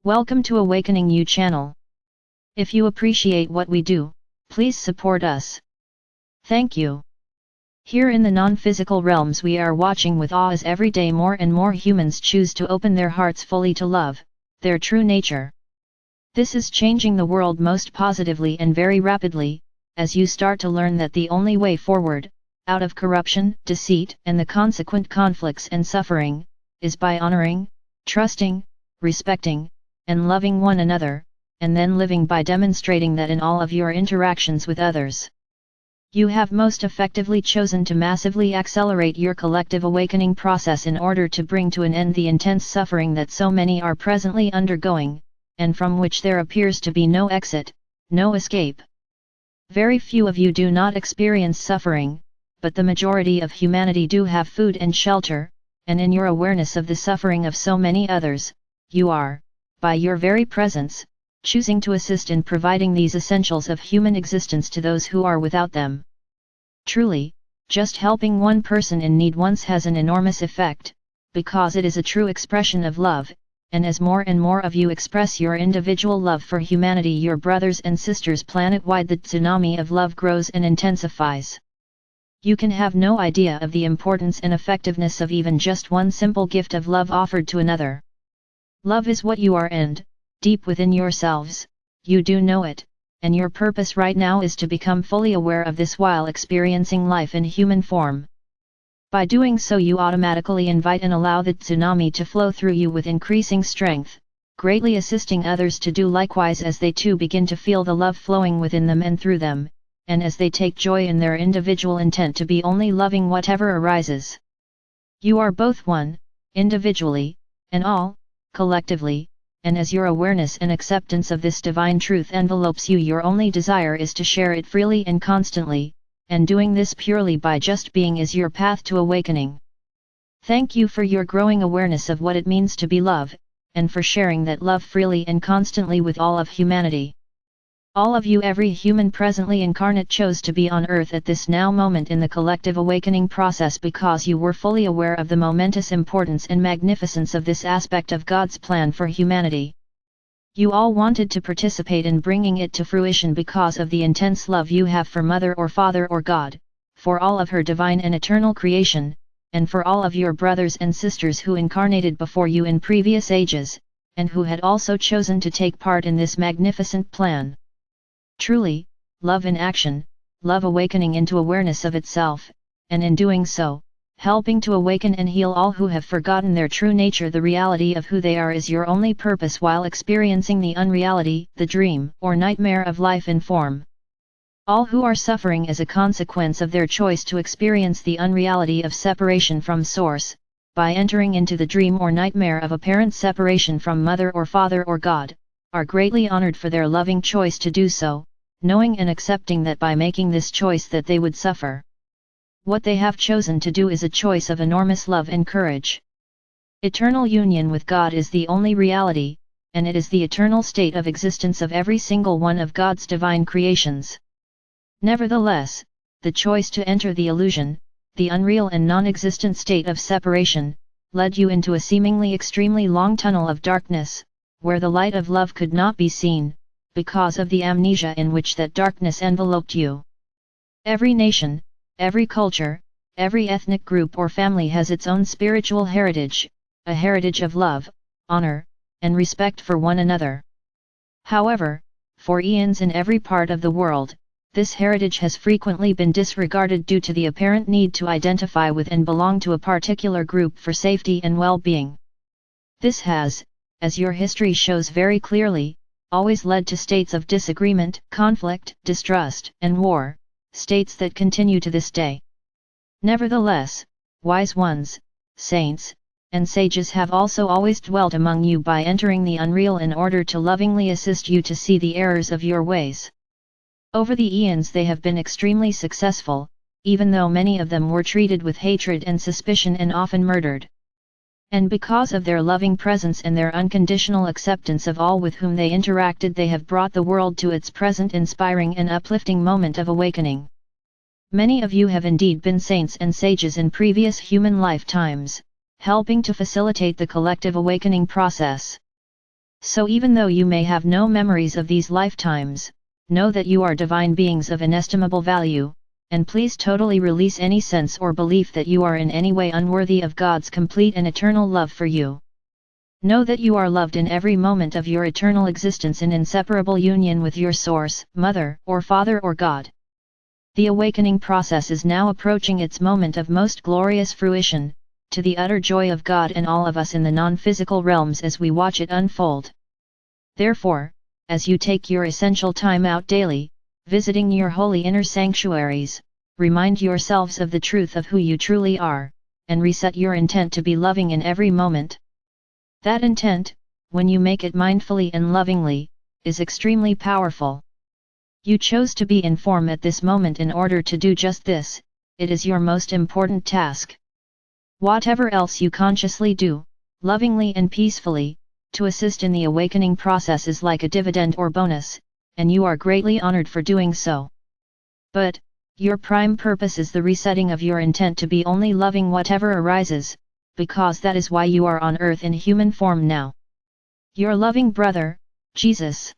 Welcome to Awakening You channel. If you appreciate what we do, please support us. Thank you. Here in the non-physical realms we are watching with awe as every day more and more humans choose to open their hearts fully to love, their true nature. This is changing the world most positively and very rapidly, as you start to learn that the only way forward, out of corruption, deceit, and the consequent conflicts and suffering, is by honoring, trusting, respecting, and loving one another, and then living by demonstrating that in all of your interactions with others. You have most effectively chosen to massively accelerate your collective awakening process in order to bring to an end the intense suffering that so many are presently undergoing, and from which there appears to be no exit, no escape. Very few of you do not experience suffering, but the majority of humanity do have food and shelter, and in your awareness of the suffering of so many others, you are, by your very presence, choosing to assist in providing these essentials of human existence to those who are without them. Truly, just helping one person in need once has an enormous effect, because it is a true expression of love, and as more and more of you express your individual love for humanity, your brothers and sisters planet-wide, the tsunami of love grows and intensifies. You can have no idea of the importance and effectiveness of even just one simple gift of love offered to another. Love is what you are, and, deep within yourselves, you do know it, and your purpose right now is to become fully aware of this while experiencing life in human form. By doing so you automatically invite and allow the tsunami to flow through you with increasing strength, greatly assisting others to do likewise as they too begin to feel the love flowing within them and through them, and as they take joy in their individual intent to be only loving whatever arises. You are both one, individually, and all, collectively, and as your awareness and acceptance of this divine truth envelopes you, your only desire is to share it freely and constantly, and doing this purely by just being is your path to awakening. Thank you for your growing awareness of what it means to be love, and for sharing that love freely and constantly with all of humanity. All of you, every human presently incarnate, chose to be on earth at this now moment in the collective awakening process because you were fully aware of the momentous importance and magnificence of this aspect of God's plan for humanity. You all wanted to participate in bringing it to fruition because of the intense love you have for Mother or Father or God, for all of her divine and eternal creation, and for all of your brothers and sisters who incarnated before you in previous ages, and who had also chosen to take part in this magnificent plan. Truly, love in action, love awakening into awareness of itself, and in doing so, helping to awaken and heal all who have forgotten their true nature. The reality of who they are is your only purpose while experiencing the unreality, the dream or nightmare of life in form. All who are suffering as a consequence of their choice to experience the unreality of separation from Source, by entering into the dream or nightmare of apparent separation from Mother or Father or God, are greatly honored for their loving choice to do so, knowing and accepting that by making this choice that they would suffer. What they have chosen to do is a choice of enormous love and courage. Eternal union with God is the only reality, and it is the eternal state of existence of every single one of God's divine creations. Nevertheless, the choice to enter the illusion, the unreal and non-existent state of separation, led you into a seemingly extremely long tunnel of darkness, where the light of love could not be seen, because of the amnesia in which that darkness enveloped you. Every nation, every culture, every ethnic group or family has its own spiritual heritage, a heritage of love, honor, and respect for one another. However, for eons in every part of the world, this heritage has frequently been disregarded due to the apparent need to identify with and belong to a particular group for safety and well-being. This has, as your history shows very clearly, always led to states of disagreement, conflict, distrust, and war, states that continue to this day. Nevertheless, wise ones, saints, and sages have also always dwelt among you by entering the unreal in order to lovingly assist you to see the errors of your ways. Over the eons they have been extremely successful, even though many of them were treated with hatred and suspicion and often murdered. And because of their loving presence and their unconditional acceptance of all with whom they interacted, they have brought the world to its present inspiring and uplifting moment of awakening. Many of you have indeed been saints and sages in previous human lifetimes, helping to facilitate the collective awakening process. So even though you may have no memories of these lifetimes, know that you are divine beings of inestimable value, and please totally release any sense or belief that you are in any way unworthy of God's complete and eternal love for you. Know that you are loved in every moment of your eternal existence in inseparable union with your source, mother, or father or God. The awakening process is now approaching its moment of most glorious fruition, to the utter joy of God and all of us in the non-physical realms as we watch it unfold. Therefore, as you take your essential time out daily, visiting your holy inner sanctuaries, remind yourselves of the truth of who you truly are, and reset your intent to be loving in every moment. That intent, when you make it mindfully and lovingly, is extremely powerful. You chose to be in form at this moment in order to do just this. It is your most important task. Whatever else you consciously do, lovingly and peacefully, to assist in the awakening process is like a dividend or bonus, and you are greatly honored for doing so. But, your prime purpose is the resetting of your intent to be only loving whatever arises, because that is why you are on earth in human form now. Your loving brother, Jesus.